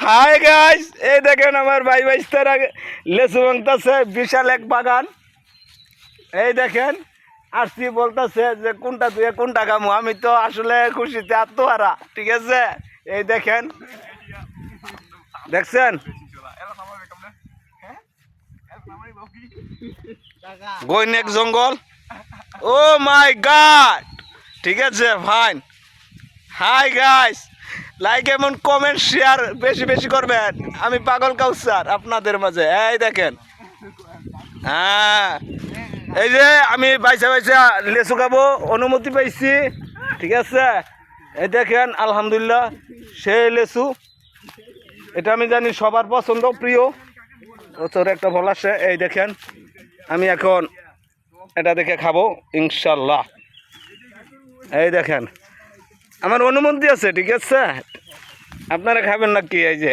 Hi guys, এই দেখেন আমার ভাই ভাইস্তারা লেচু ভাঙতেছে, বিশাল এক বাগান। এই দেখেন আসছি বলতেছে যে কোনটা তুই কোনটা কামু, আমি তো আসলে খুশিতে আত্মহারা। ঠিক আছে, এই দেখেন, দেখছেন গৈনেক জঙ্গল। ও মাই গড, ঠিক আছে ফাইন। হাই গাইস, লাইক এবং কমেন্ট শেয়ার বেশি বেশি করবেন। আমি পাগল কাউসার আপনাদের মাঝে। এই দেখেন, হ্যাঁ এই যে আমি বাইসা বাইসা লেচু খাবো অনুমতি পাইছি। ঠিক আছে, এই দেখেন আলহামদুলিল্লাহ সেই লেচু, এটা আমি জানি সবার পছন্দ প্রিয়। বছর একটা ফল আসে। এই দেখেন আমি এখন এটা দেখে খাবো ইনশাল্লাহ। এই দেখেন আমার অনুমতি আছে। ঠিক আছে, আপনারা খাবেন নাকি? এই যে